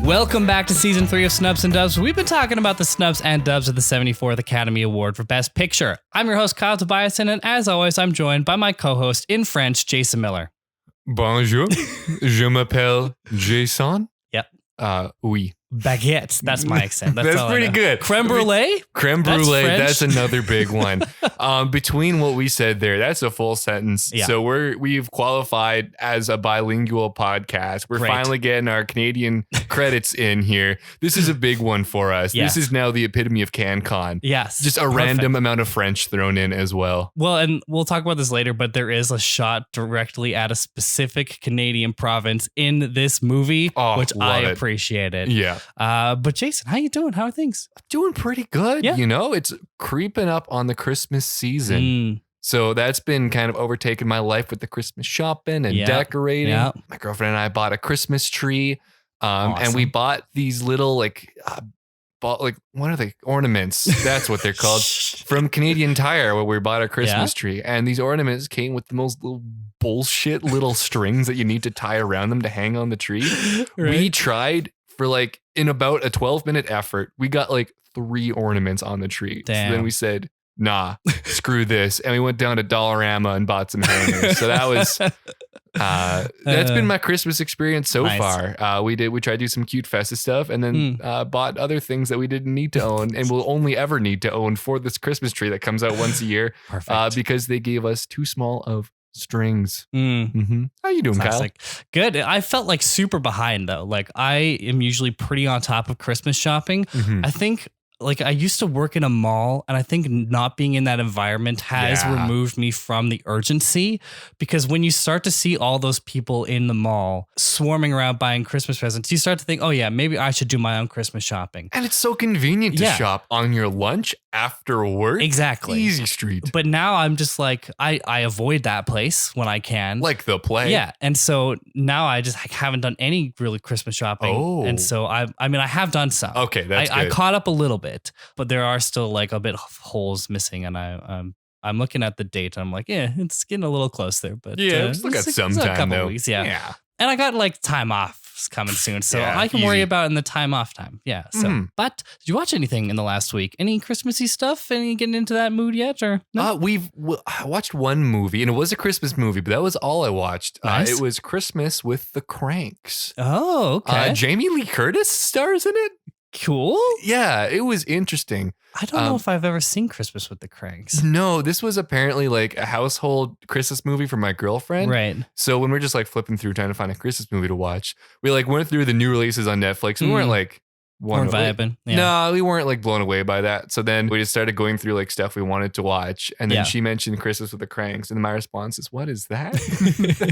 Welcome back to season 3 of Snubs and Dubs. We've been talking about the snubs and dubs of the 74th Academy Award for Best Picture. I'm your host, Kyle Tobiasen, and as always, I'm joined by my co-host in French, Jason Miller. Bonjour, je m'appelle Jason. Yep. Oui. Baguette. That's my accent. That's pretty good. Creme brulee? Creme brulee. That's another big one. Between what we said there, that's a full sentence. Yeah. So we've qualified as a bilingual podcast. We're finally getting our Canadian credits in here. This is a big one for us. Yes. This is now the epitome of CanCon. Yes. Just a random amount of French thrown in as well. Well, and we'll talk about this later, but there is a shot directly at a specific Canadian province in this movie, which I appreciated. Yeah. But Jason, how you doing? How are things? Doing pretty good. Yeah. You know, it's creeping up on the Christmas season. So that's been kind of overtaking my life with the Christmas shopping and decorating. Yeah. My girlfriend and I bought a Christmas tree. Awesome. And we bought these little what are they? Ornaments. That's what they're called. From Canadian Tire, where we bought a Christmas tree. And these ornaments came with the most bullshit little strings that you need to tie around them to hang on the tree. Right. We tried for in about a 12-minute effort, we got 3 ornaments on the tree. Damn. So then we said, nah, screw this. And we went down to Dollarama and bought some hangers. So that was, that's been my Christmas experience so far. We tried to do some cute festive stuff and then bought other things that we didn't need to own and will only ever need to own for this Christmas tree that comes out once a year. Perfect. Because they gave us too small of strings. Mm-hmm. How you doing, Classic. Kyle? Good. I felt super behind though. I am usually pretty on top of Christmas shopping. Mm-hmm. I think I used to work in a mall, and I think not being in that environment has removed me from the urgency, because when you start to see all those people in the mall swarming around buying Christmas presents, you start to think, oh yeah, maybe I should do my own Christmas shopping. And it's so convenient to shop on your lunch after work. Exactly. Easy street. But now I'm just I avoid that place when I can. Like the play. Yeah. And so now I just haven't done any really Christmas shopping. Oh. And so I have done some. Okay, that's good. I caught up a little bit, but there are still a bit of holes missing, and I'm looking at the date and I'm like, yeah, it's getting a little close there, but we still got some time though. Weeks, yeah. And I got time off coming soon, so I can worry about it in the time off time. Yeah. So, but did you watch anything in the last week? Any Christmassy stuff? Any getting into that mood yet, or no? I watched one movie, and it was a Christmas movie, but that was all I watched. Nice. It was Christmas with the Kranks. Oh, okay. Jamie Lee Curtis stars in it. Cool. Yeah, it was interesting. I don't know if I've ever seen Christmas with the Kranks. No, this was apparently a household Christmas movie for my girlfriend. Right. So when we're just flipping through trying to find a Christmas movie to watch, we went through the new releases on Netflix. We weren't vibing. Yeah. No, we weren't blown away by that. So then we just started going through stuff we wanted to watch. And then she mentioned Christmas with the Kranks. And my response is, what is that?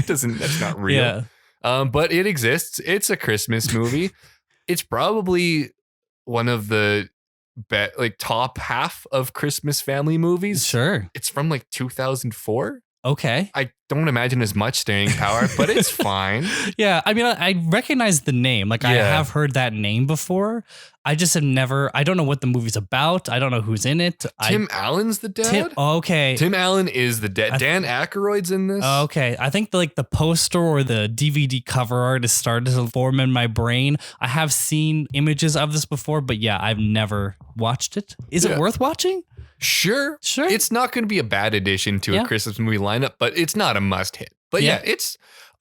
That's not real. Yeah. But it exists. It's a Christmas movie. It's probably one of the top half of Christmas family movies. Sure. It's from 2004. Okay. I don't imagine as much staying power, but it's fine. Yeah. I mean, I recognize the name. I have heard that name before. I just have never, I don't know what the movie's about. I don't know who's in it. Tim Allen's the dad? Okay. Tim Allen is the dad. Dan Aykroyd's in this. Okay. I think the poster or the DVD cover art has started to form in my brain. I have seen images of this before, but I've never watched it. Is it worth watching? Sure. It's not going to be a bad addition to a Christmas movie lineup, but it's not a must hit. But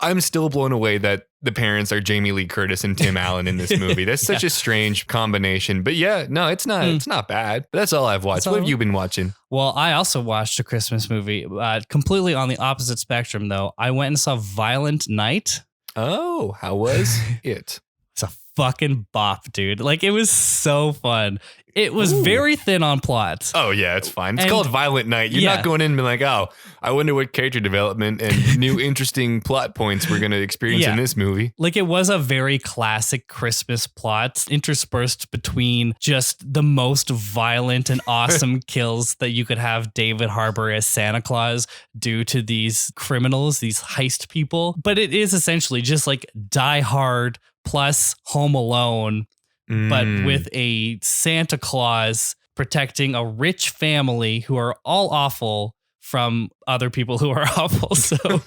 I'm still blown away that the parents are Jamie Lee Curtis and Tim Allen in this movie. That's such a strange combination. But it's not it's not bad. That's all I've watched. What have you been watching? Well, I also watched a Christmas movie, completely on the opposite spectrum though. I went and saw Violent Night. Oh, how was it? It's a fucking bop, dude. It was so fun. It was very thin on plot. Oh, yeah, it's fine. It's called Violent Night. You're not going in and being I wonder what character development and new interesting plot points we're going to experience in this movie. It was a very classic Christmas plot interspersed between just the most violent and awesome kills that you could have David Harbour as Santa Claus do to these criminals, these heist people. But it is essentially just Die Hard plus Home Alone, but with a Santa Claus protecting a rich family who are all awful from other people who are awful. So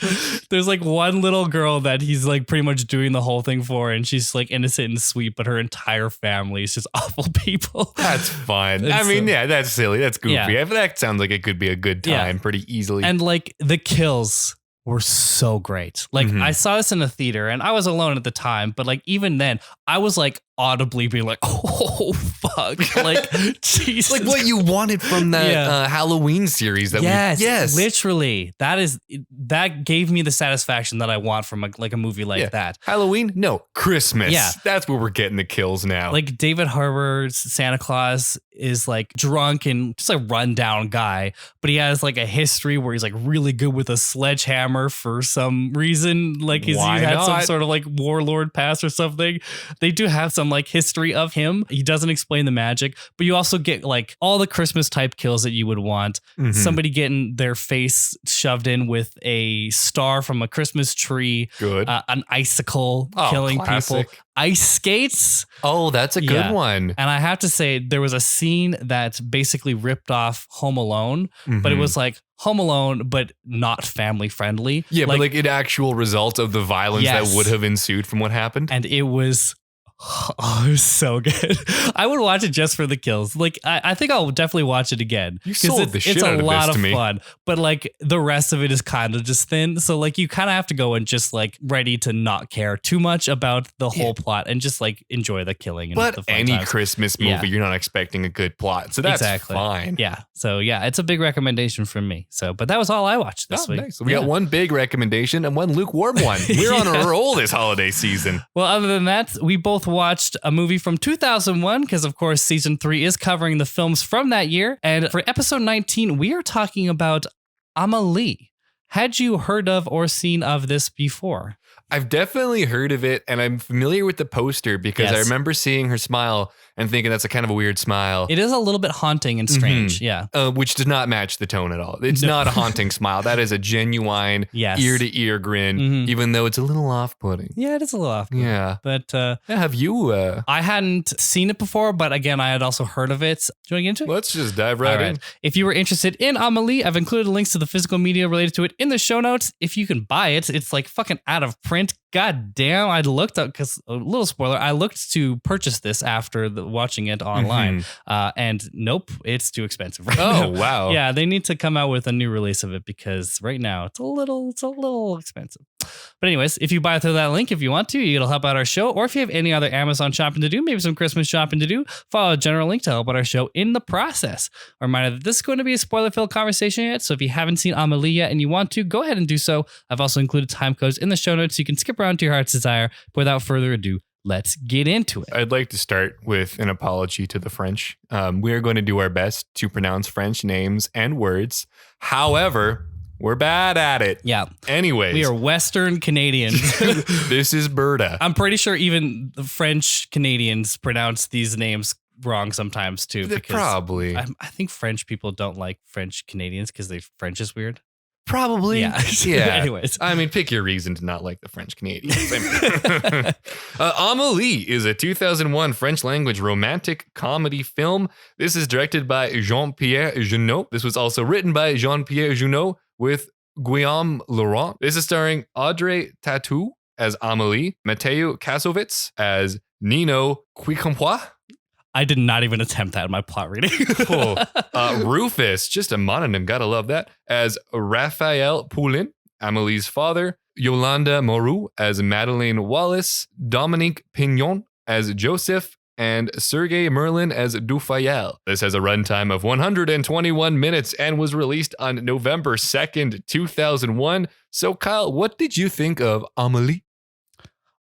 there's like one little girl that he's like pretty much doing the whole thing for, and she's like innocent and sweet, but her entire family is just awful people. That's fun. That's silly. That's goofy. Yeah. That sounds like it could be a good time pretty easily. And like the kills were so great. Like I saw this in a theater and I was alone at the time, but like even then I was like audibly being like, oh fuck, like Jesus, like what you wanted from that Halloween series. Yes, literally. That gave me the satisfaction that I want from a movie like that. Halloween, no, Christmas. Yeah, that's where we're getting the kills now. Like David Harbour's Santa Claus is like drunk and just a rundown guy, but he has like a history where he's like really good with a sledgehammer for some reason. Like he had some sort of like warlord past or something. They do have some like history of him. He doesn't explain the magic, but you also get like all the Christmas type kills that you would want. Somebody getting their face shoved in with a star from a Christmas tree. Good. An icicle killing classic. people. Ice skates. Oh, that's a good one. And I have to say, there was a scene that basically ripped off Home Alone, but it was like Home Alone, but not family friendly. Yeah, but like an actual result of the violence that would have ensued from what happened. And it was it was so good. I would watch it just for the kills. Like I think I'll definitely watch it again. You sold the shit out of this to me. It's a lot of fun, but like the rest of it is kind of just thin. So like you kind of have to go and just like ready to not care too much about the whole plot and just like enjoy the killing. And the fun any times. Christmas movie, you're not expecting a good plot, so that's fine. Yeah. So yeah, it's a big recommendation from me. So, but that was all I watched this week. Nice. So we got one big recommendation and one lukewarm one. We're on a roll this holiday season. Well, other than that, we both watched a movie from 2001 because, of course, season 3 is covering the films from that year. And for episode 19, we are talking about Amélie. Had you heard of or seen of this before? I've definitely heard of it, and I'm familiar with the poster because I remember seeing her smile and thinking that's a kind of a weird smile. It is a little bit haunting and strange, which does not match the tone at all. It's not a haunting smile. That is a genuine ear-to-ear grin, even though it's a little off-putting. Yeah, it is a little off-putting. Yeah. But have you... I hadn't seen it before, but again, I had also heard of it. Do you want to get into it? Let's just dive right in. If you were interested in Amélie, I've included links to the physical media related to it in the show notes. If you can buy it, it's like fucking out of print. God damn, I looked up, because a little spoiler, I looked to purchase this after watching it online, and nope, it's too expensive right now. Oh, wow. Yeah, they need to come out with a new release of it because right now it's a little expensive. But anyways, if you buy through that link, if you want to, it'll help out our show. Or if you have any other Amazon shopping to do, maybe some Christmas shopping to do, follow a general link to help out our show in the process. A reminder that this is going to be a spoiler-filled conversation yet, so if you haven't seen Amélie yet and you want to, go ahead and do so. I've also included time codes in the show notes so you can skip around to your heart's desire. But without further ado, let's get into it. I'd like to start with an apology to the French. We are going to do our best to pronounce French names and words. However, we're bad at it. Yeah. Anyways. We are Western Canadians. This is Berta. I'm pretty sure even the French Canadians pronounce these names wrong sometimes too. Because probably. I think French people don't like French Canadians because French is weird. Probably. Yeah. Anyways. I mean, pick your reason to not like the French Canadians. Amélie is a 2001 French language romantic comedy film. This is directed by Jean-Pierre Jeunet. This was also written by Jean-Pierre Jeunet with Guillaume Laurent. This is starring Audrey Tautou as Amélie, Mateo Kasovitz as Nino Quincampoix. I did not even attempt that in my plot reading. Rufus, just a mononym, gotta love that, as Raphael Poulin, Amélie's father, Yolanda Moreau as Madeleine Wallace, Dominique Pignon as Joseph, and Sergei Merlin as Dufayel. This has a runtime of 121 minutes and was released on November 2nd, 2001. So Kyle, what did you think of Amélie?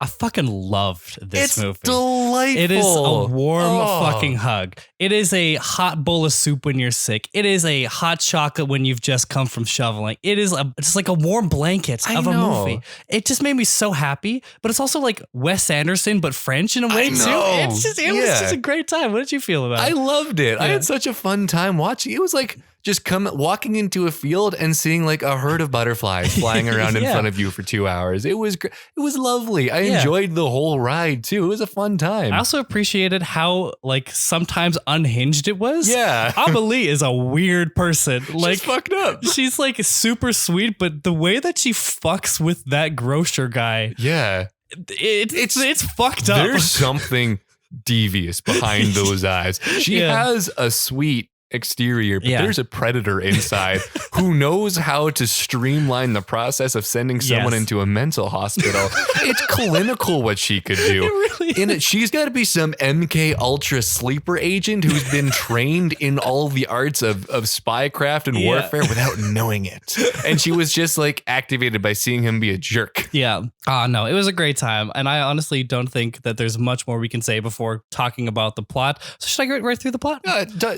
I fucking loved this movie. It's delightful. It is a warm fucking hug. It is a hot bowl of soup when you're sick. It is a hot chocolate when you've just come from shoveling. It is just like a warm blanket of a movie. It just made me so happy, but it's also like Wes Anderson, but French in a way too. It was just a great time. What did you feel about it? I loved it. I had such a fun time watching. It was like just walking into a field and seeing like a herd of butterflies flying around in front of you for 2 hours. It was lovely. I enjoyed the whole ride too. It was a fun time. I also appreciated how like sometimes unhinged it was. Yeah. Amélie is a weird person. Like she's fucked up. She's like super sweet, but the way that she fucks with that grocer guy. Yeah. It's fucked up. There's something devious behind those eyes. She has a sweet exterior, but there's a predator inside who knows how to streamline the process of sending someone into a mental hospital. It's clinical what she could do. It really She's got to be some MK Ultra sleeper agent who's been trained in all the arts of spycraft and warfare without knowing it. And she was just like activated by seeing him be a jerk. Yeah. No, it was a great time. And I honestly don't think that there's much more we can say before talking about the plot. So should I get right through the plot?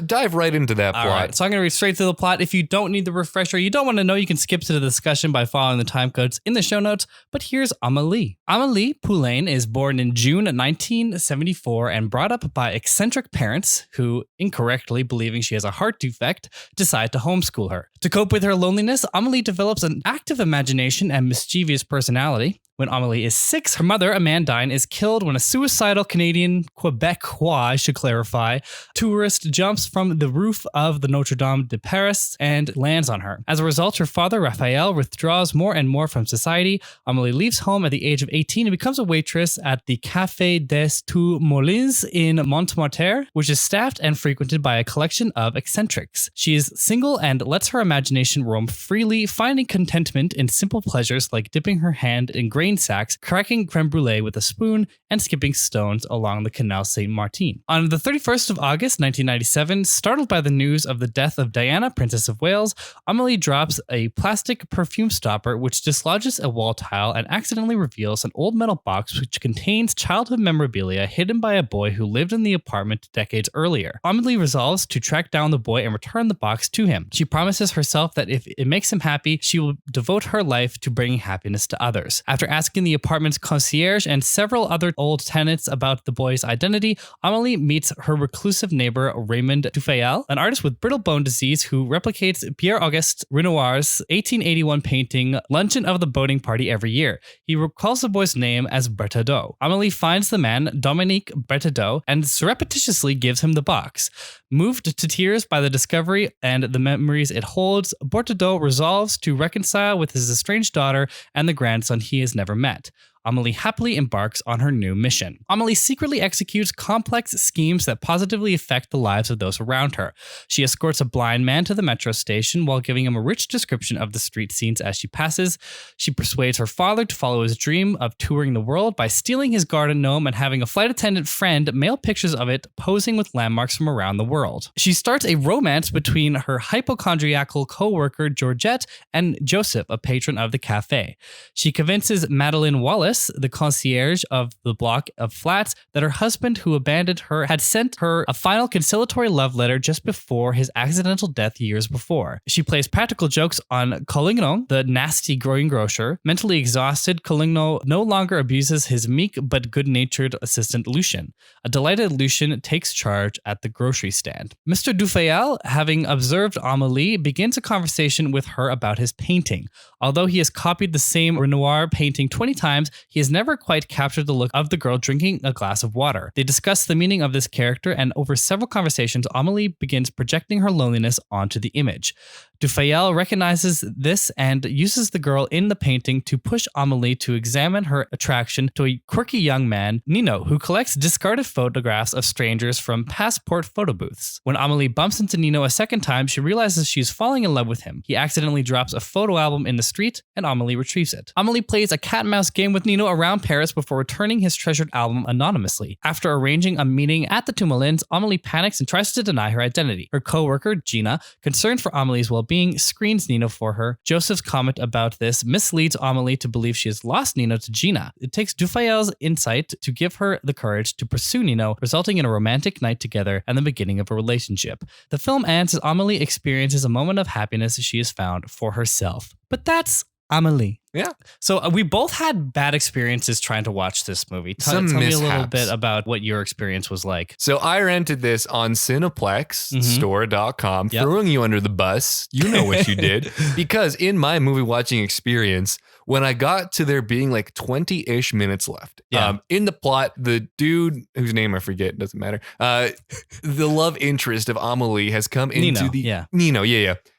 Dive right into that plot. All right, so I'm going to read straight through the plot. If you don't need the refresher, you don't want to know, you can skip to the discussion by following the time codes in the show notes. But here's Amélie. Amélie Poulain is born in June 1974 and brought up by eccentric parents who, incorrectly believing she has a heart defect, decide to homeschool her. To cope with her loneliness, Amélie develops an active imagination and mischievous personality. When Amélie is 6, her mother, Amandine, is killed when a suicidal Canadian, Quebecois, I should clarify, tourist jumps from the roof of the Notre Dame de Paris and lands on her. As a result, her father, Raphael, withdraws more and more from society. Amélie leaves home at the age of 18 and becomes a waitress at the Café des Two Moulins in Montmartre, which is staffed and frequented by a collection of eccentrics. She is single and lets her imagination roam freely, finding contentment in simple pleasures like dipping her hand in grain sacks, cracking creme brulee with a spoon, and skipping stones along the Canal Saint-Martin. On the 31st of August, 1997, startled by the news of the death of Diana, Princess of Wales, Amélie drops a plastic perfume stopper which dislodges a wall tile and accidentally reveals an old metal box which contains childhood memorabilia hidden by a boy who lived in the apartment decades earlier. Amélie resolves to track down the boy and return the box to him. She promises herself that if it makes him happy, she will devote her life to bringing happiness to others. After asking the apartment's concierge and several other old tenants about the boy's identity, Amélie meets her reclusive neighbor Raymond Dufayel, an artist with brittle bone disease who replicates Pierre-Auguste Renoir's 1881 painting Luncheon of the Boating Party every year. He recalls the boy's name as Berthaudot. Amélie finds the man, Dominique Berthaudot, and surreptitiously gives him the box. Moved to tears by the discovery and the memories it holds, Berthaudot resolves to reconcile with his estranged daughter and the grandson he has never met. Amélie happily embarks on her new mission. Amélie secretly executes complex schemes that positively affect the lives of those around her. She escorts a blind man to the metro station while giving him a rich description of the street scenes as she passes. She persuades her father to follow his dream of touring the world by stealing his garden gnome and having a flight attendant friend mail pictures of it posing with landmarks from around the world. She starts a romance between her hypochondriacal co-worker Georgette and Joseph, a patron of the cafe. She convinces Madeleine Wallace, the concierge of the block of flats, that her husband who abandoned her had sent her a final conciliatory love letter just before his accidental death years before. She plays practical jokes on Collignon, the nasty greengrocer. Mentally exhausted, Collignon no longer abuses his meek but good-natured assistant Lucien. A delighted Lucien takes charge at the grocery stand. Mr. Dufayel, having observed Amélie, begins a conversation with her about his painting. Although he has copied the same Renoir painting 20 times, he has never quite captured the look of the girl drinking a glass of water. They discuss the meaning of this character, and over several conversations, Amélie begins projecting her loneliness onto the image. Dufayel recognizes this and uses the girl in the painting to push Amélie to examine her attraction to a quirky young man, Nino, who collects discarded photographs of strangers from passport photo booths. When Amélie bumps into Nino a second time, she realizes she's falling in love with him. He accidentally drops a photo album in the street, and Amélie retrieves it. Amélie plays a cat and mouse game with Nino around Paris before returning his treasured album anonymously. After arranging a meeting at the Two Moulins, Amélie panics and tries to deny her identity. Her co-worker, Gina, concerned for Amélie's well-being, screens Nino for her. Joseph's comment about this misleads Amélie to believe she has lost Nino to Gina. It takes Dufayel's insight to give her the courage to pursue Nino, resulting in a romantic night together and the beginning of a relationship. The film ends as Amélie experiences a moment of happiness she has found for herself. But that's Amélie. Yeah. So we both had bad experiences trying to watch this movie. Tell Some me a little mishaps. bit about what your experience was like. So I rented this on cineplexstore.com, Yep. throwing you under the bus. You know what you did. Because in my movie watching experience, when I got to there being like 20-ish minutes left, in the plot, the dude whose name I forget, doesn't matter. The love interest of Amélie has come into Nino.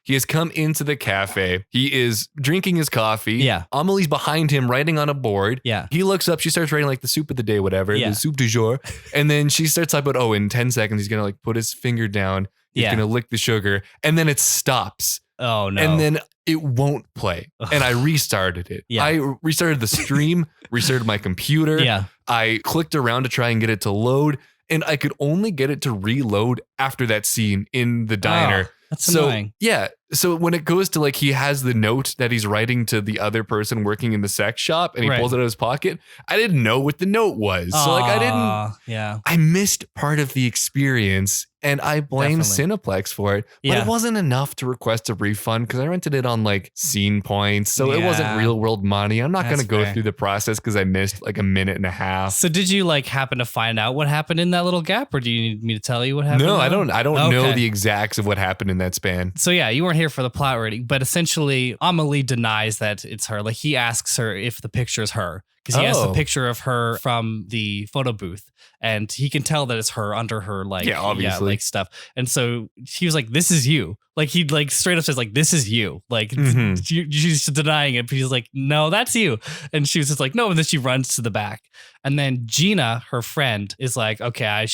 He has come into the cafe. He is drinking his coffee. Yeah. Amelie's behind him writing on a board. Yeah. He looks up. She starts writing like the soup of the day, whatever. Yeah. The soup du jour. And then she starts talking about, in 10 seconds, he's going to like put his finger down. He's going to lick the sugar. And then it stops. Oh, no. And then it won't play. And I restarted it. Yeah. I restarted the stream, restarted my computer. Yeah. I clicked around to try and get it to load. And I could only get it to reload after that scene in the diner. That's annoying. Yeah. So when it goes to like, he has the note that he's writing to the other person working in the sex shop and he pulls it out of his pocket. I didn't know what the note was. So like I missed part of the experience and I blame Cineplex for it, but it wasn't enough to request a refund because I rented it on like Scene Points. So it wasn't real world money. I'm not going to go through the process because I missed like a minute and a half. So did you like happen to find out what happened in that little gap or do you need me to tell you what happened? No, I don't know the exacts of what happened in that span. So yeah, you weren't here for the plot reading, but essentially Amélie denies that it's her. Like he asks her if the picture is her because he has the picture of her from the photo booth and he can tell that it's her under her obviously like stuff. And so she was like, "This is you." Like he like straight up says like, "This is you." Like she's denying it, but he's like, "No, that's you." And she was just like, "No." And then she runs to the back. And then Gina, her friend, is like, "Okay, I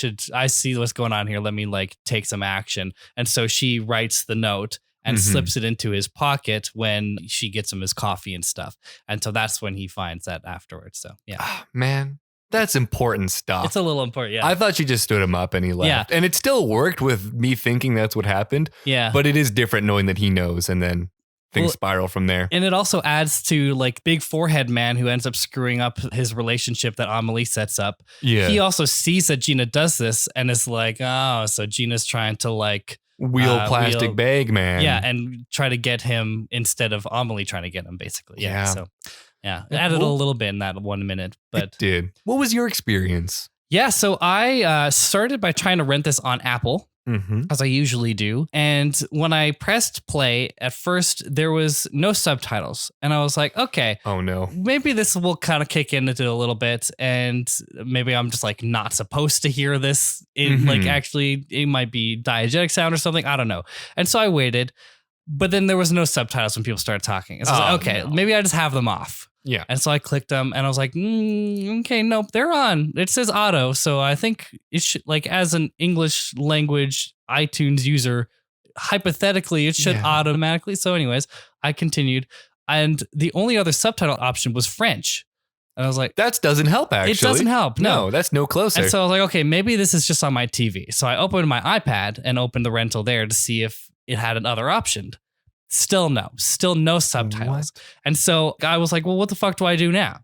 see what's going on here. Let me like take some action." And so she writes the note and slips it into his pocket when she gets him his coffee and stuff. And so that's when he finds that afterwards. So, yeah. Oh, man, that's important stuff. It's a little important, yeah. I thought she just stood him up and he left. And it still worked with me thinking that's what happened. Yeah. But it is different knowing that he knows and then things spiral from there. And it also adds to like big forehead man who ends up screwing up his relationship that Amélie sets up. Yeah. He also sees that Gina does this and is like, oh, so Gina's trying to like wheel plastic bag man. Yeah, and try to get him instead of Amélie trying to get him, basically. Yeah. So it added a little bit in that 1 minute. But it did. What was your experience? Yeah, so I started by trying to rent this on Apple. As I usually do. And when I pressed play, at first there was no subtitles. And I was like, okay. Oh no. Maybe this will kind of kick into it a little bit. And maybe I'm just like not supposed to hear this. Like actually it might be diegetic sound or something. I don't know. And so I waited. But then there was no subtitles when people started talking. And so I was like, okay, maybe I just have them off. Yeah. And so I clicked them and I was like, okay, nope, they're on. It says auto. So I think it should, like, as an English language iTunes user, hypothetically, it should automatically. So anyways, I continued. And the only other subtitle option was French. And I was like, that doesn't help, actually. It doesn't help. No, that's no closer. And so I was like, okay, maybe this is just on my TV. So I opened my iPad and opened the rental there to see if it had another option. Still no subtitles. What? And so I was like, well, what the fuck do I do now?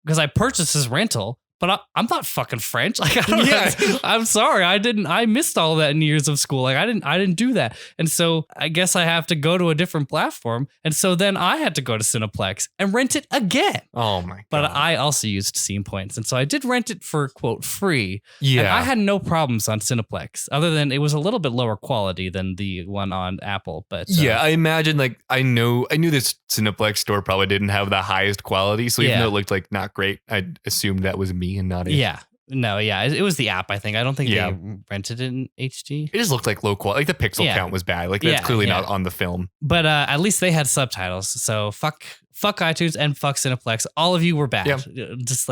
Because I purchased this rental, but I'm not fucking French. Like, I don't know. I'm sorry. I missed all that in years of school. Like I didn't do that. And so I guess I have to go to a different platform. And so then I had to go to Cineplex and rent it again. Oh my God. But I also used Scene Points. And so I did rent it for quote free. Yeah. And I had no problems on Cineplex other than it was a little bit lower quality than the one on Apple. But yeah, I imagine like I knew this Cineplex store probably didn't have the highest quality. So even though it looked like not great, I assumed that was me and not it. Yeah. No, yeah. It was the app, I think. I don't think they rented it in HD. It just looked like low quality. Like the pixel count was bad. Like that's clearly not on the film. But at least they had subtitles. So fuck iTunes and fuck Cineplex. All of you were bad. Yeah. Just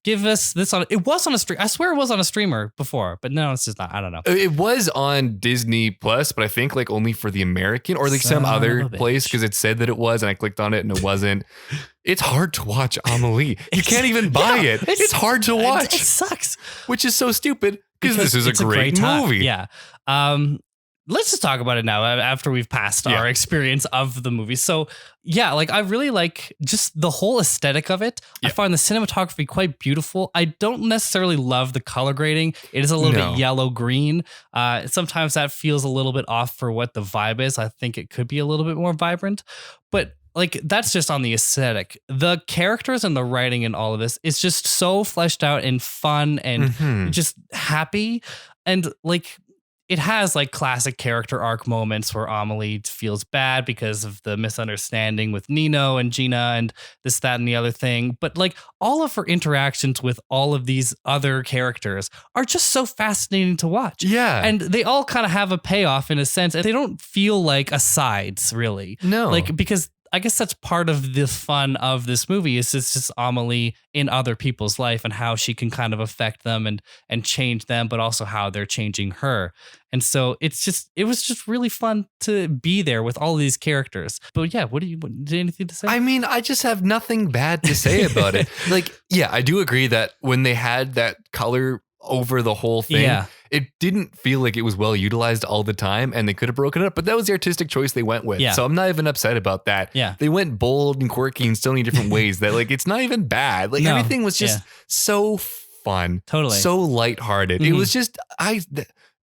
give us this on. It was on a stream. I swear it was on a streamer before, but no, it's just not. I don't know. It was on Disney Plus, but I think like only for the American or like some other place because it said that it was, and I clicked on it and it wasn't. It's hard to watch Amélie. You can't even buy it. It's hard to watch. It sucks. Which is so stupid because this is a great movie. Yeah. Let's just talk about it now after we've passed our experience of the movie. So yeah, like I really like just the whole aesthetic of it. I find the cinematography quite beautiful. I don't necessarily love the color grading. It is a little bit yellow green. Sometimes that feels a little bit off for what the vibe is. I think it could be a little bit more vibrant, but like that's just on the aesthetic. The characters and the writing and all of this is just so fleshed out and fun and just happy. And like it has like classic character arc moments where Amélie feels bad because of the misunderstanding with Nino and Gina and this, that, and the other thing. But like all of her interactions with all of these other characters are just so fascinating to watch. Yeah. And they all kind of have a payoff in a sense. And they don't feel like asides, really. No. Like, because I guess that's part of the fun of this movie is it's just Amélie in other people's life and how she can kind of affect them and change them, but also how they're changing her. And so it was just really fun to be there with all these characters. But yeah, did anything to say? I mean, I just have nothing bad to say about it. Like, yeah, I do agree that when they had that color over the whole thing, it didn't feel like it was well utilized all the time, and they could have broken it up, but that was the artistic choice they went with. So I'm not even upset about that. They went bold and quirky in so many different ways that like it's not even bad. Like everything was just so fun, so lighthearted. It was just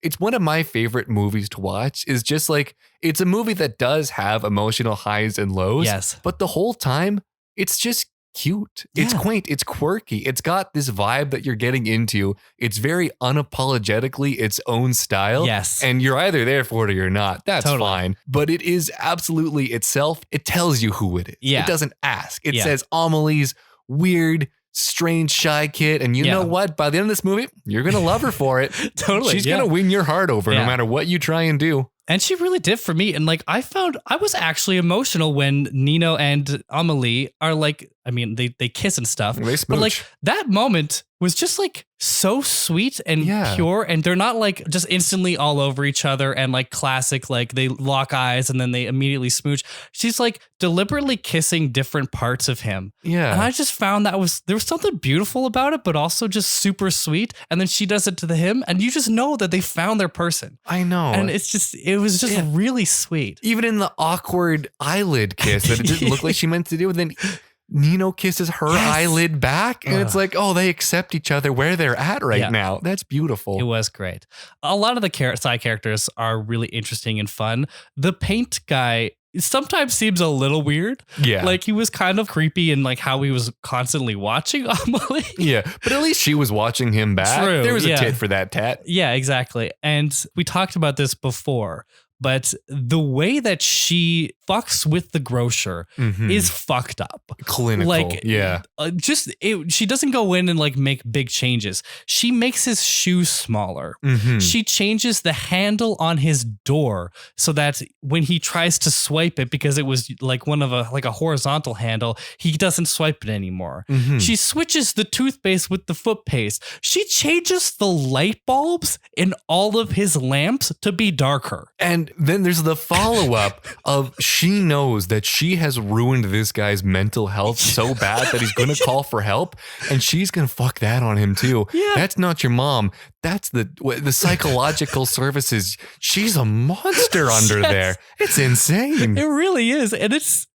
it's one of my favorite movies to watch. Is just like it's a movie that does have emotional highs and lows, but the whole time it's just cute. It's quaint. It's quirky. It's got this vibe that you're getting into. It's very unapologetically its own style. And you're either there for it or you're not. That's fine. But it is absolutely itself. It tells you who it is. It doesn't ask. It says Amélie's weird, strange, shy kid. And you know what? By the end of this movie, you're going to love her for it. She's going to win your heart over no matter what you try and do. And she really did for me. And like, I was actually emotional when Nino and Amélie are like, I mean, they kiss and stuff. They smooch. But like that moment was just like so sweet and pure. And they're not like just instantly all over each other and like classic, like they lock eyes and then they immediately smooch. She's like deliberately kissing different parts of him. And I just found there was something beautiful about it, but also just super sweet. And then she does it to him and you just know that they found their person. I know. And it was just really sweet. Even in the awkward eyelid kiss that it didn't look like she meant to do. And then Nino kisses her eyelid back. And it's like, oh, they accept each other where they're at right now. That's beautiful. It was great. A lot of the side characters are really interesting and fun. The paint guy sometimes seems a little weird. Like he was kind of creepy in like how he was constantly watching Amélie. But at least she was watching him back. True, there was a tit for that tat. Yeah, exactly. And we talked about this before, but the way that she fucks with the grocer is fucked up. Clinical. Like, she doesn't go in and like make big changes. She makes his shoes smaller. She changes the handle on his door so that when he tries to swipe it, because it was like a horizontal handle, he doesn't swipe it anymore. She switches the toothpaste with the foot paste. She changes the light bulbs in all of his lamps to be darker. And then there's the follow-up of she knows that she has ruined this guy's mental health so bad that he's going to call for help, and she's going to fuck that on him too. That's not your mom. That's the psychological services. She's a monster under there. It's insane. It really is. And it's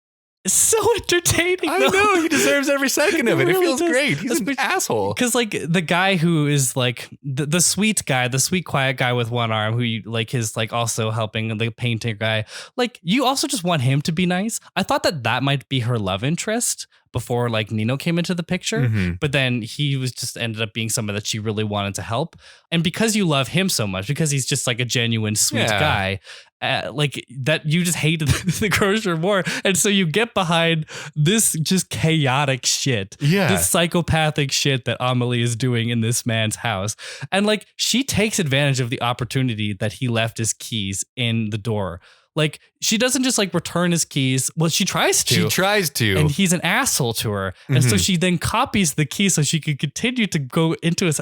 so entertaining. I know, he deserves every second of it. It feels great. He's an asshole. Because like the guy who is like the sweet guy, the sweet quiet guy with one arm, who you like is like also helping the painter guy. Like you also just want him to be nice. I thought that might be her love interest before like Nino came into the picture, but then he was just ended up being someone that she really wanted to help. And because you love him so much, because he's just like a genuine sweet guy, like that you just hated the grocer more. And so you get behind this just chaotic shit, this psychopathic shit that Amélie is doing in this man's house. And like she takes advantage of the opportunity that he left his keys in the door. Like she doesn't just like return his keys. Well, she tries to. And he's an asshole to her. And so she then copies the key so she can continue to go into his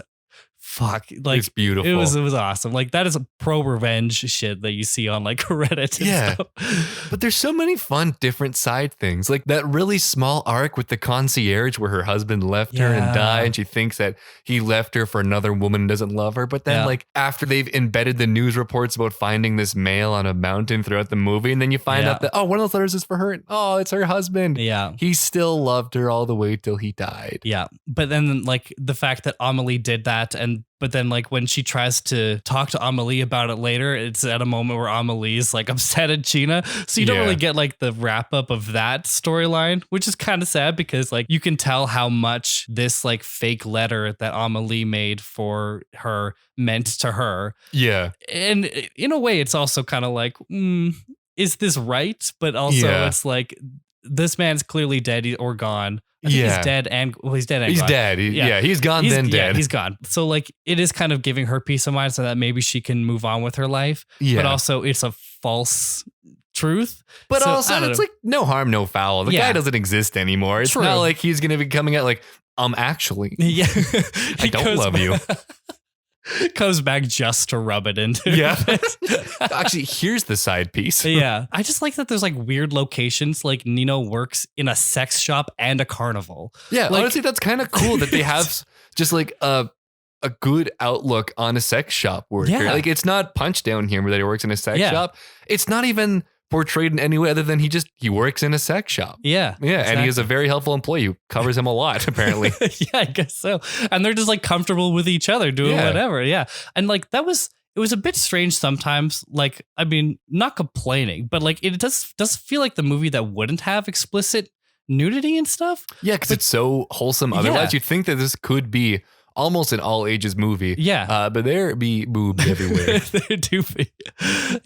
fuck. Like it's beautiful. It was awesome. Like that is a pro revenge shit that you see on like Reddit and stuff. But there's so many fun different side things. Like that really small arc with the concierge where her husband left her and died, and she thinks that he left her for another woman who doesn't love her. But then like after they've embedded the news reports about finding this mail on a mountain throughout the movie, and then you find out that one of those letters is for her. Oh, it's her husband. He still loved her all the way till he died. But then like the fact that Amélie did that and But then like when she tries to talk to Amélie about it later, it's at a moment where Amelie's like upset at Gina. So you don't really get like the wrap up of that storyline, which is kind of sad because like you can tell how much this like fake letter that Amélie made for her meant to her. Yeah. And in a way, it's also kind of like, is this right? But also it's like, this man's clearly dead or gone. I think he's dead and he's dead and he's gone. dead. He's gone he's, then dead. Yeah, he's gone. So like it is kind of giving her peace of mind so that maybe she can move on with her life. Yeah. But also it's a false truth. But so, also it's like no harm, no foul. The guy doesn't exist anymore. It's not like he's gonna be coming out like, actually. Yeah. I don't love you. Comes back just to rub it into. Yeah. Actually, here's the side piece. Yeah. I just like that there's like weird locations. Like Nino works in a sex shop and a carnival. Yeah. Like, honestly, that's kind of cool that they have just like a good outlook on a sex shop worker. Yeah. Like it's not Punch Down here where he works in a sex shop. It's not even portrayed in any way other than he works in a sex shop. Yeah. Yeah. Exactly. And he is a very helpful employee who covers him a lot, apparently. Yeah, I guess so. And they're just like comfortable with each other doing whatever. Yeah. And like it was a bit strange sometimes. Like, I mean, not complaining, but like it does feel like the movie that wouldn't have explicit nudity and stuff. Yeah, because it's so wholesome. Otherwise, you'd think that this could be almost an all ages movie. Yeah. But there be boobs everywhere. There do be.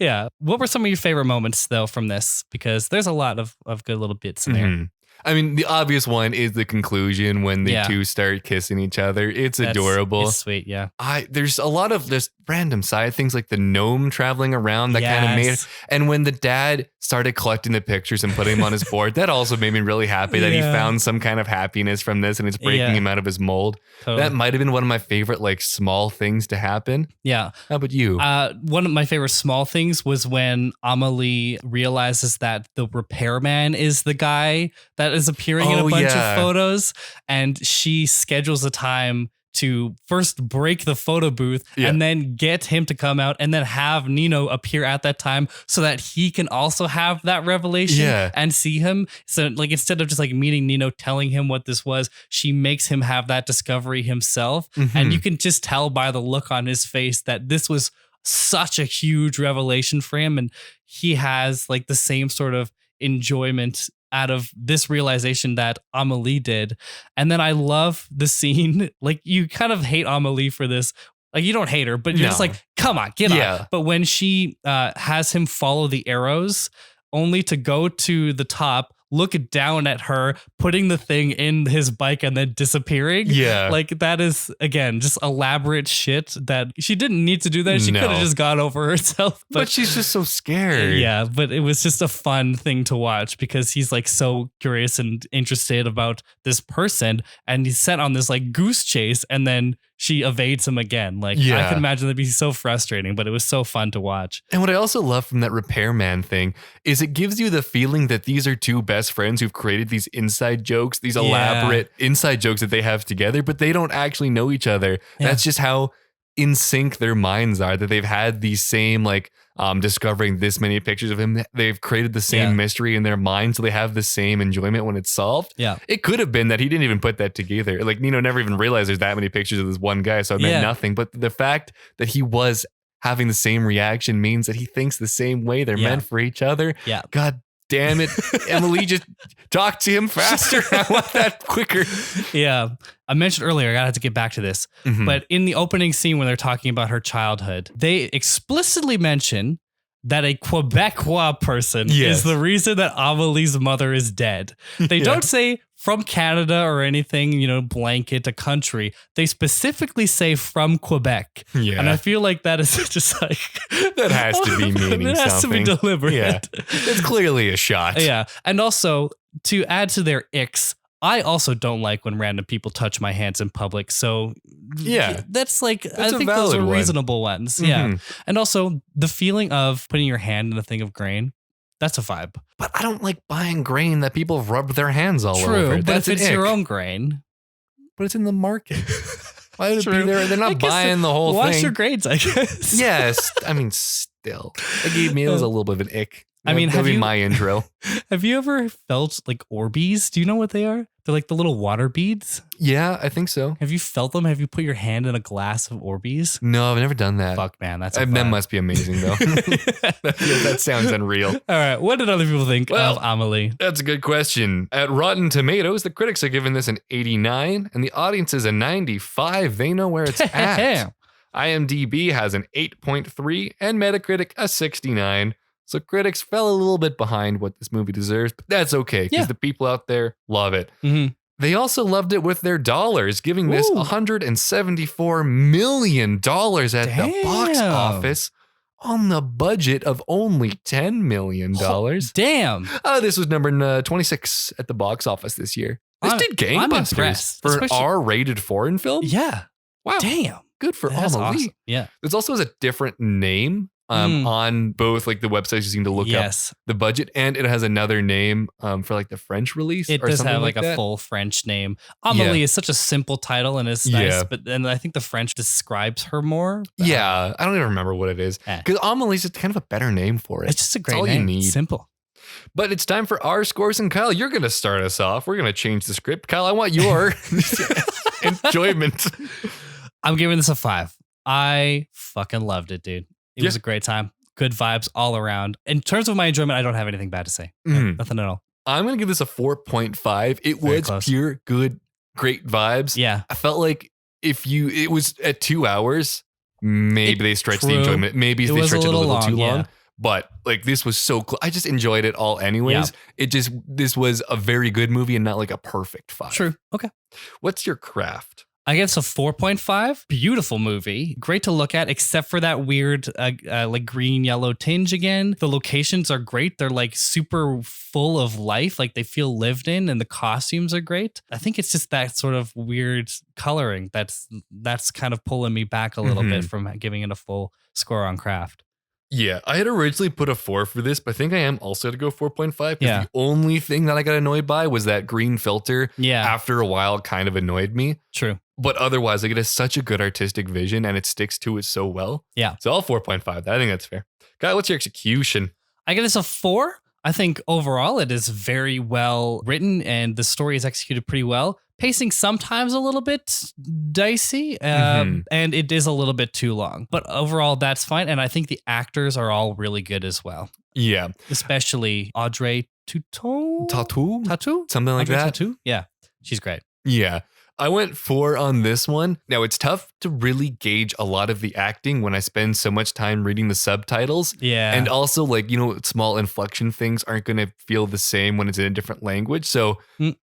Yeah. What were some of your favorite moments though from this? Because there's a lot of good little bits in there. I mean, the obvious one is the conclusion when the two start kissing each other. That's adorable. It's sweet, yeah. There's a lot of just random side things like the gnome traveling around that kind of made it. And when the dad started collecting the pictures and putting them on his board, that also made me really happy that he found some kind of happiness from this and it's breaking him out of his mold. Totally. That might have been one of my favorite like small things to happen. Yeah. How about you? One of my favorite small things was when Amélie realizes that the repairman is the guy that is appearing in a bunch of photos, and she schedules a time to first break the photo booth and then get him to come out and then have Nino appear at that time so that he can also have that revelation and see him. So like instead of just like meeting Nino, telling him what this was, she makes him have that discovery himself. And you can just tell by the look on his face that this was such a huge revelation for him. And he has like the same sort of enjoyment out of this realization that Amélie did. And then I love the scene. Like you kind of hate Amélie for this. Like you don't hate her, but you're just like, come on, get on. But when she has him follow the arrows only to go to the top, look down at her, putting the thing in his bike and then disappearing. Yeah. Like that is, again, just elaborate shit that she didn't need to do that. She could have just gone over herself. But she's just so scared. Yeah. But it was just a fun thing to watch because he's like so curious and interested about this person. And he's sent on this like goose chase and then she evades him again. Like I can imagine that'd be so frustrating, but it was so fun to watch. And what I also love from that repairman thing is it gives you the feeling that these are two best friends who've created these inside jokes, these elaborate inside jokes that they have together, but they don't actually know each other. Yeah. That's just how in sync their minds are, that they've had these same like discovering this many pictures of him. They've created the same mystery in their mind, so they have the same enjoyment when it's solved. Yeah. It could have been that he didn't even put that together. Like Nino never even realized there's that many pictures of this one guy, so it meant nothing. But the fact that he was having the same reaction means that he thinks the same way. They're meant for each other. Yeah. God damn it. Amélie, just talk to him faster. I want that quicker. Yeah. I mentioned earlier, I have to get back to this, but in the opening scene when they're talking about her childhood, they explicitly mention that a Quebecois person is the reason that Amélie's mother is dead. They don't say from Canada or anything, you know, blanket a country. They specifically say from Quebec. Yeah. And I feel like that is just like... that has to be meaning it has something. To be deliberate. Yeah. It's clearly a shot. Yeah. And also, to add to their icks, I also don't like when random people touch my hands in public. So that's like, I think those are reasonable ones. Yeah. And also the feeling of putting your hand in a thing of grain. That's a vibe. But I don't like buying grain that people have rubbed their hands all over. True, but if it's your own grain. But it's in the market. Why would it be there? They're not buying the whole thing. Wash your grains, I guess. Yes. I mean, still. It gave me, it was a little bit of an ick. I mean, that'd be my intro. Have you ever felt like Orbeez? Do you know what they are? They're like the little water beads. Yeah, I think so. Have you felt them? Have you put your hand in a glass of Orbeez? No, I've never done that. Fuck, man. That must be amazing, though. That sounds unreal. All right. What did other people think of Amélie? That's a good question. At Rotten Tomatoes, the critics are giving this an 89 and the audience is a 95. They know where it's at. IMDb has an 8.3 and Metacritic a 69. So critics fell a little bit behind what this movie deserves, but that's okay because the people out there love it. Mm-hmm. They also loved it with their dollars, giving this $174 million at the box office on the budget of only $10 million. Damn. This was number 26 at the box office this year. This did gangbusters for an R-rated foreign film. Yeah. Wow. Damn. Good for Amélie. Awesome. Yeah. There's also a different name on both like the websites you seem to look up the budget, and it has another name for like the French release. It does have like a full French name. Amélie is such a simple title and it's nice, but then I think the French describes her more. Yeah, I don't even remember what it is because Amélie is just kind of a better name for it. It's just a great all name. You need. Simple. But it's time for our scores, and Kyle, you're going to start us off. We're going to change the script. Kyle, I want your enjoyment. I'm giving this a 5. I fucking loved it, dude. It was a great time. Good vibes all around. In terms of my enjoyment, I don't have anything bad to say. Nothing at all. I'm going to give this a 4.5. It was pure, good, great vibes. Yeah. I felt like it was at 2 hours, maybe they stretched the enjoyment. Maybe they stretched it a little too long. But like this was so cool. I just enjoyed it all anyways. Yeah. This was a very good movie and not like a perfect 5. True. Okay. What's your craft? I guess a 4.5. Beautiful movie. Great to look at, except for that weird like green yellow tinge again. The locations are great. They're like super full of life. Like they feel lived in, and the costumes are great. I think it's just that sort of weird coloring that's kind of pulling me back a little bit from giving it a full score on craft. Yeah, I had originally put a 4 for this, but I think I am also to go 4.5. Yeah. The only thing that I got annoyed by was that green filter. Yeah. After a while, kind of annoyed me. True. But otherwise, like, it has such a good artistic vision and it sticks to it so well. Yeah. So I'll 4.5. I think that's fair. Guy, what's your execution? I give this a 4. I think overall it is very well written and the story is executed pretty well. Pacing sometimes a little bit dicey, and it is a little bit too long. But overall, that's fine. And I think the actors are all really good as well. Yeah. Especially Audrey Tautou? Something like that. Tautou? Yeah. She's great. Yeah. I went 4 on this one. Now, it's tough to really gauge a lot of the acting when I spend so much time reading the subtitles. Yeah. And also, like, you know, small inflection things aren't going to feel the same when it's in a different language. So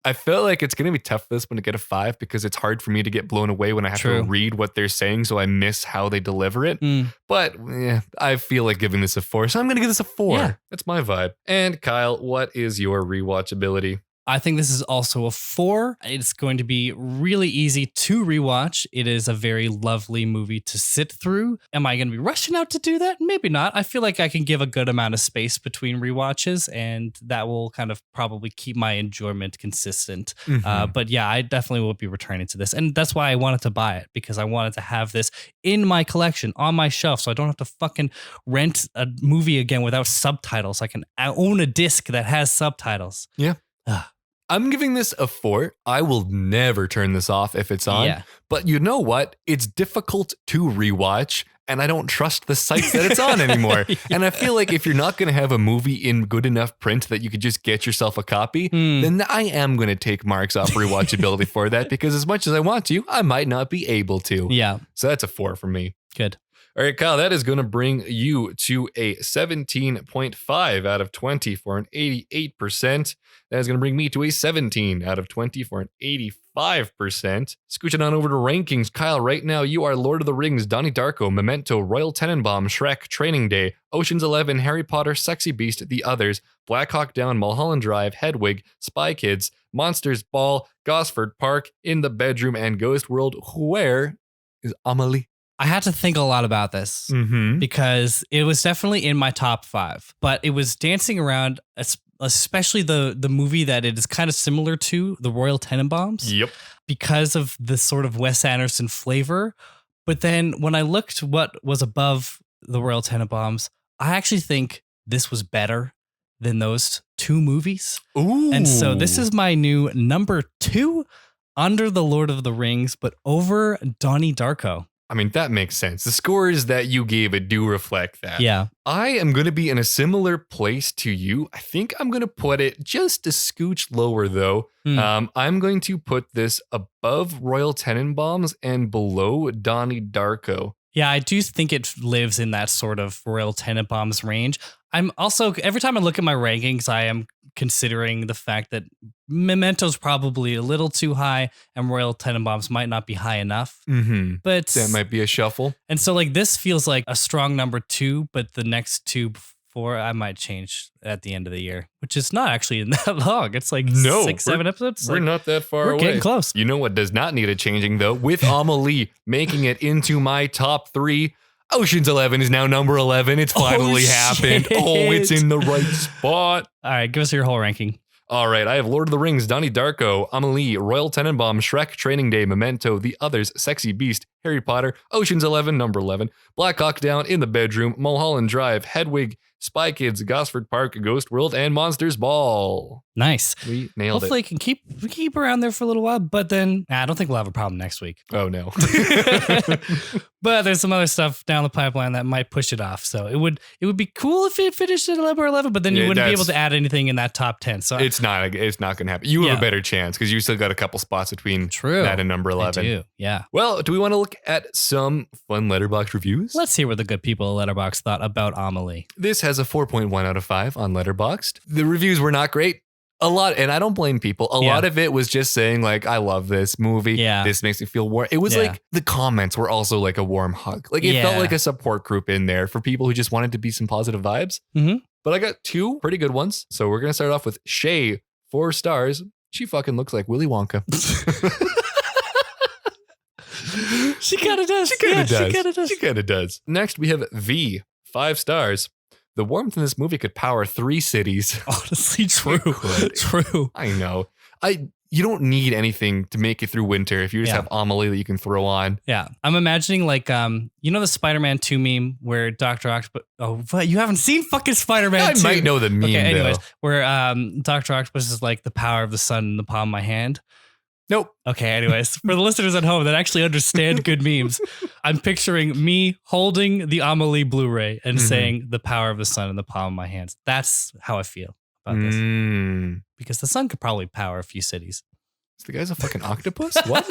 I felt like it's going to be tough for this one to get a 5 because it's hard for me to get blown away when I have to read what they're saying. So I miss how they deliver it. But I feel like giving this a 4. So I'm going to give this a 4. Yeah. That's my vibe. And Kyle, what is your rewatchability? I think this is also a 4. It's going to be really easy to rewatch. It is a very lovely movie to sit through. Am I going to be rushing out to do that? Maybe not. I feel like I can give a good amount of space between rewatches, and that will kind of probably keep my enjoyment consistent. But yeah, I definitely will be returning to this. And that's why I wanted to buy it, because I wanted to have this in my collection, on my shelf, so I don't have to fucking rent a movie again without subtitles. I can own a disc that has subtitles. Yeah. I'm giving this a 4. I will never turn this off if it's on. Yeah. But you know what? It's difficult to rewatch, and I don't trust the sites that it's on anymore. And I feel like if you're not going to have a movie in good enough print that you could just get yourself a copy, then I am going to take marks off rewatchability for that, because as much as I want to, I might not be able to. Yeah. So that's a 4 for me. Good. All right, Kyle, that is going to bring you to a 17.5 out of 20 for an 88%. That is going to bring me to a 17 out of 20 for an 85%. Scooching on over to rankings. Kyle, right now you are Lord of the Rings, Donnie Darko, Memento, Royal Tenenbaum, Shrek, Training Day, Ocean's 11, Harry Potter, Sexy Beast, The Others, Black Hawk Down, Mulholland Drive, Hedwig, Spy Kids, Monsters Ball, Gosford Park, In the Bedroom, and Ghost World. Where is Amélie? I had to think a lot about this because it was definitely in my top 5, but it was dancing around, especially the movie that it is kind of similar to, the Royal Tenenbaums. Yep. Because of the sort of Wes Anderson flavor. But then when I looked what was above the Royal Tenenbaums, I actually think this was better than those 2 movies. Ooh. And so this is my new number 2 under the Lord of the Rings, but over Donnie Darko. I mean, that makes sense. The scores that you gave it do reflect that. Yeah. I am going to be in a similar place to you. I think I'm going to put it just a scooch lower, though. I'm going to put this above Royal Tenenbaums and below Donnie Darko. Yeah, I do think it lives in that sort of Royal Tenenbaums range. I'm also, every time I look at my rankings, I am considering the fact that Memento's probably a little too high and Royal Tenenbaums might not be high enough. But that might be a shuffle. And so like this feels like a strong number 2, but the next 2 before I might change at the end of the year, which is not actually that long. It's like 6-7 episodes. We're not that far away. We're getting close. You know what does not need a changing though? With Amélie making it into my top 3. Ocean's 11 is now number 11. It's finally happened. Shit. Oh, it's in the right spot. All right, give us your whole ranking. All right, I have Lord of the Rings, Donnie Darko, Amélie, Royal Tenenbaum, Shrek, Training Day, Memento, The Others, Sexy Beast, Harry Potter, Ocean's 11, number 11, Black Hawk Down, In the Bedroom, Mulholland Drive, Hedwig, Spy Kids, Gosford Park, Ghost World, and Monsters Ball. Nice. We nailed Hopefully it. Hopefully we can keep around there for a little while, but then I don't think we'll have a problem next week. Oh, no. But there's some other stuff down the pipeline that might push it off. So it would be cool if it finished at number 11, but then you wouldn't be able to add anything in that top 10. So it's not going to happen. You have a better chance because you still got a couple spots between that and number 11. I do, yeah. Well, do we want to look at some fun Letterboxd reviews? Let's hear what the good people at Letterboxd thought about Amélie. This has a 4.1 out of 5 on Letterboxd. The reviews were not great. A lot, and I don't blame people. A lot of it was just saying like, I love this movie. Yeah. This makes me feel warm. It was like the comments were also like a warm hug. Like it felt like a support group in there for people who just wanted to be some positive vibes. But I got 2 pretty good ones. So we're going to start off with Shay, 4 stars. She fucking looks like Willy Wonka. She kind of does. She kind of does. Next, we have V, 5 stars. The warmth in this movie could power 3 cities. Honestly, true. True. I know. You don't need anything to make it through winter if you just have Amélie that you can throw on. Yeah. I'm imagining like, you know the Spider-Man 2 meme where Dr. Octopus... Oh, what? You haven't seen fucking Spider-Man 2? I might know the meme, anyways, though. Where Dr. Octopus is like the power of the sun in the palm of my hand. Nope. Okay, anyways, for the listeners at home that actually understand good memes, I'm picturing me holding the Amélie Blu-ray and saying the power of the sun in the palm of my hands. That's how I feel about this. Because the sun could probably power a few cities. The guy's a fucking octopus? What?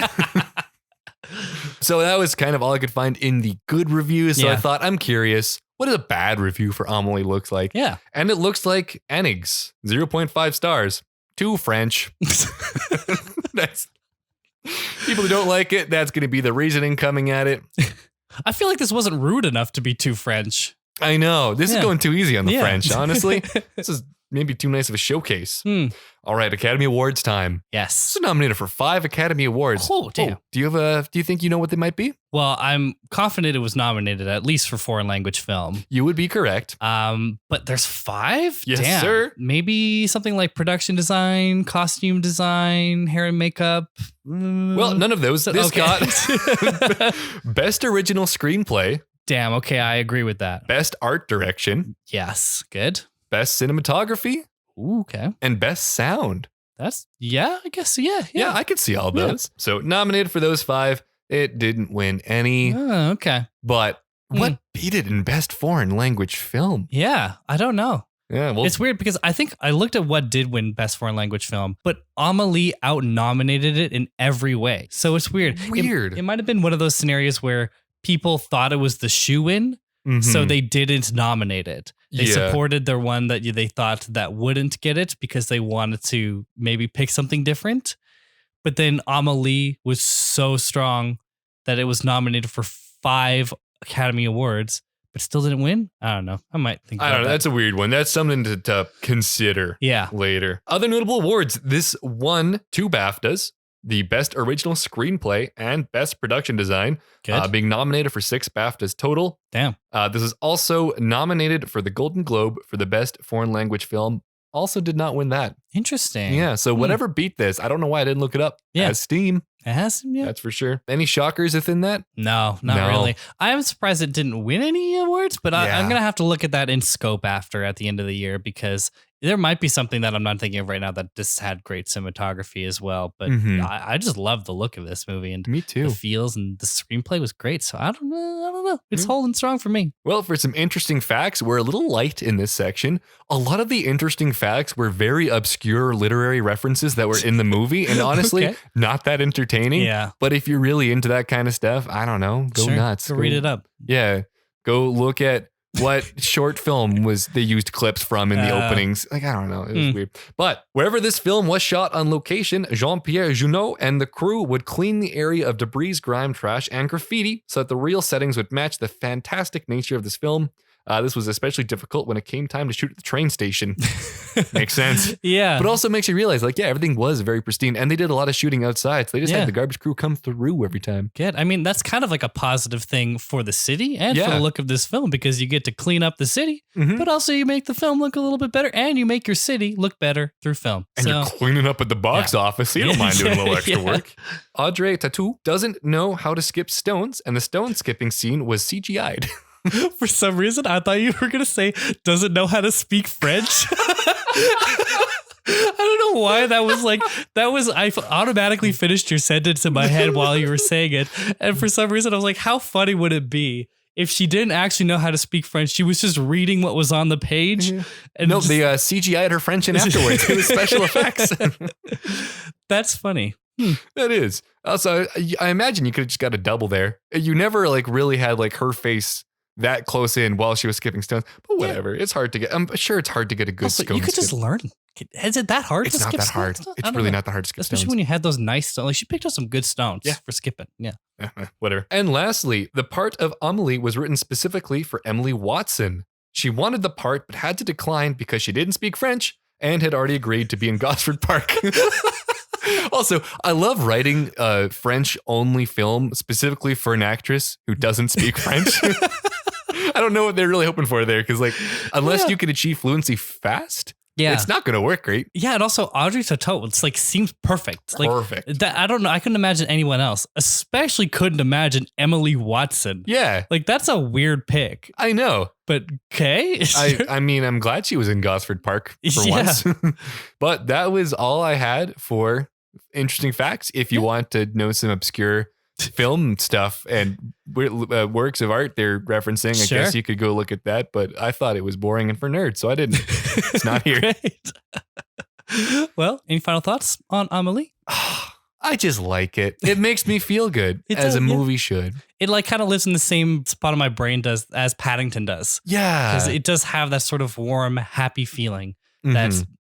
So that was kind of all I could find in the good reviews. So I thought, I'm curious, what does a bad review for Amélie looks like? Yeah. And it looks like Enigs, 0.5 stars. 2 French. That's people who don't like it. That's going to be the reasoning coming at it. I feel like this wasn't rude enough to be too French. I know. This is going too easy on the French, honestly. This is maybe too nice of a showcase. All right, Academy Awards time. Yes. This is nominated for 5 Academy Awards. Oh, damn. Do you think you know what they might be? Well, I'm confident it was nominated at least for foreign language film. You would be correct. But there's 5? Yes, damn. sir. Maybe something like production design, costume design, hair and makeup. Well, none of those. This got Best Original Screenplay. Damn, okay, I agree with that. Best Art Direction. Yes, good. Best Cinematography. Ooh, okay. And Best Sound. I guess, yeah. Yeah, I could see all those. So nominated for those 5. It didn't win any. Oh, okay. But what beat it in Best Foreign Language Film? Yeah, I don't know. Yeah, well, it's weird because I think I looked at what did win Best Foreign Language Film, but Amélie out-nominated it in every way. So it's weird. It might have been one of those scenarios where people thought it was the shoe-in, so they didn't nominate it. They supported their one that they thought that wouldn't get it because they wanted to maybe pick something different. But then Amélie was so strong that it was nominated for 5 Academy Awards, but still didn't win. I don't know. I might think. I don't know. That's a weird one. That's something to consider. Later. Other notable awards. This won 2 BAFTAs. The Best Original Screenplay and Best Production Design, being nominated for 6 BAFTAs total. Damn. This is also nominated for the Golden Globe for the Best Foreign Language Film. Also did not win that. Interesting. Yeah, so whatever beat this, I don't know why I didn't look it up. Yeah. As Steam. It has Steam, yeah. That's for sure. Any shockers within that? No, not really. I am surprised it didn't win any awards, but I'm going to have to look at that in scope at the end of the year because There might be something that I'm not thinking of right now that just had great cinematography as well. But I just love the look of this movie, and me too. The feels and the screenplay was great. So I don't know. It's holding strong for me. Well, for some interesting facts, we're a little light in this section. A lot of the interesting facts were very obscure literary references that were in the movie, and honestly, not that entertaining. Yeah. But if you're really into that kind of stuff, I don't know, go nuts. Go read it up. Yeah. Go look at what short film was they used clips from in the openings. Like, I don't know. It was weird. But wherever this film was shot on location, Jean-Pierre Jeunet and the crew would clean the area of debris, grime, trash, and graffiti so that the real settings would match the fantastic nature of this film. This was especially difficult when it came time to shoot at the train station. Makes sense. Yeah. But also makes you realize, like, yeah, everything was very pristine. And they did a lot of shooting outside. So they just had the garbage crew come through every time. Good. I mean, that's kind of like a positive thing for the city and for the look of this film, because you get to clean up the city, but also you make the film look a little bit better, and you make your city look better through film. And you're cleaning up at the box office, so you don't mind doing a little extra work. Audrey Tautou doesn't know how to skip stones, and the stone skipping scene was CGI'd. For some reason, I thought you were going to say, doesn't know how to speak French. I don't know why I automatically finished your sentence in my head while you were saying it. And for some reason, I was like, how funny would it be if she didn't actually know how to speak French? She was just reading what was on the page. And no, they CGI'd her French in afterwards. It was special effects. That's funny. That is. Also, I imagine you could have just got a double there. You never like really had like her face that close in while she was skipping stones, but whatever. It's hard to get. I'm sure it's hard to get a good stone. You could just learn. Is it that hard? It's not that hard. It's really not that hard to skip Especially stones. when you had those nice stones. Like, she picked up some good stones for skipping. Yeah. Whatever. And lastly, the part of Amélie was written specifically for Emily Watson. She wanted the part, but had to decline because she didn't speak French and had already agreed to be in Gosford Park. Also, I love writing a French-only film specifically for an actress who doesn't speak French. I don't know what they're really hoping for there, because like, unless you can achieve fluency fast, it's not going to work great. Yeah, and also Audrey Tautou, it's like seems perfect. Like, perfect. I don't know. I couldn't imagine anyone else. Especially couldn't imagine Emily Watson. Yeah, like that's a weird pick. I know, but okay. I mean, I'm glad she was in Gosford Park for once. But that was all I had for interesting facts. If you want to know some obscure film stuff and works of art they're referencing, I guess you could go look at that, but I thought it was boring and for nerds, so I didn't. It's not here. Great. Well, any final thoughts on Amélie? I just like it. It makes me feel good, as a movie should. It like kind of lives in the same spot of my brain as Paddington does. Yeah. Because it does have that sort of warm, happy feeling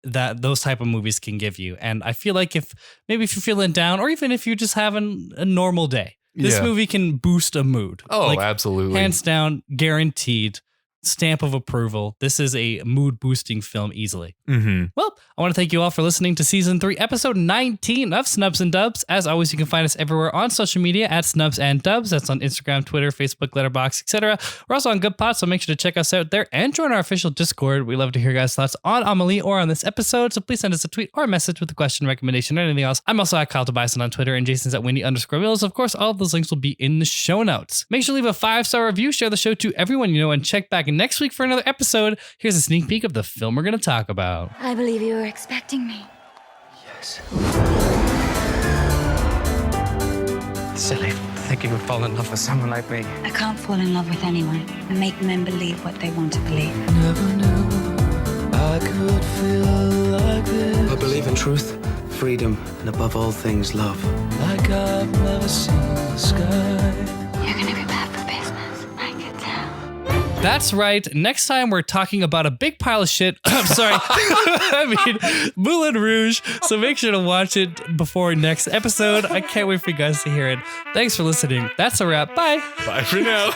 that those type of movies can give you. And I feel like if you're feeling down, or even if you're just having a normal day, this movie can boost a mood. Oh, like, absolutely. Hands down, guaranteed. Stamp of approval. This is a mood boosting film easily. Well, I want to thank you all for listening to season 3, episode 19 of Snubs and Dubs. As always, you can find us everywhere on social media at Snubs and Dubs. That's on Instagram, Twitter, Facebook, Letterboxd, etc. We're also on Good Pod, so make sure to check us out there and join our official Discord. We love to hear guys' thoughts on Amélie or on this episode, so please send us a tweet or a message with a question, recommendation, or anything else. I'm also at Kyle Tobiason on Twitter, and Jason's at Winnie_Mills. Of course, all of those links will be in the show notes. Make sure to leave a 5-star review, share the show to everyone you know, and check back next week for another episode. Here's a sneak peek of the film we're going to talk about. I believe you were expecting me. Yes. Silly. Think you would fall in love with someone like me. I can't fall in love with anyone and make men believe what they want to believe. Never knew I could feel like this. I believe in truth, freedom, and above all things, love. Like I've never seen the sky. You're gonna be bad for business. I can tell. That's right. Next time we're talking about a big pile of shit. I'm sorry. I mean, Moulin Rouge. So make sure to watch it before next episode. I can't wait for you guys to hear it. Thanks for listening. That's a wrap. Bye. Bye for now.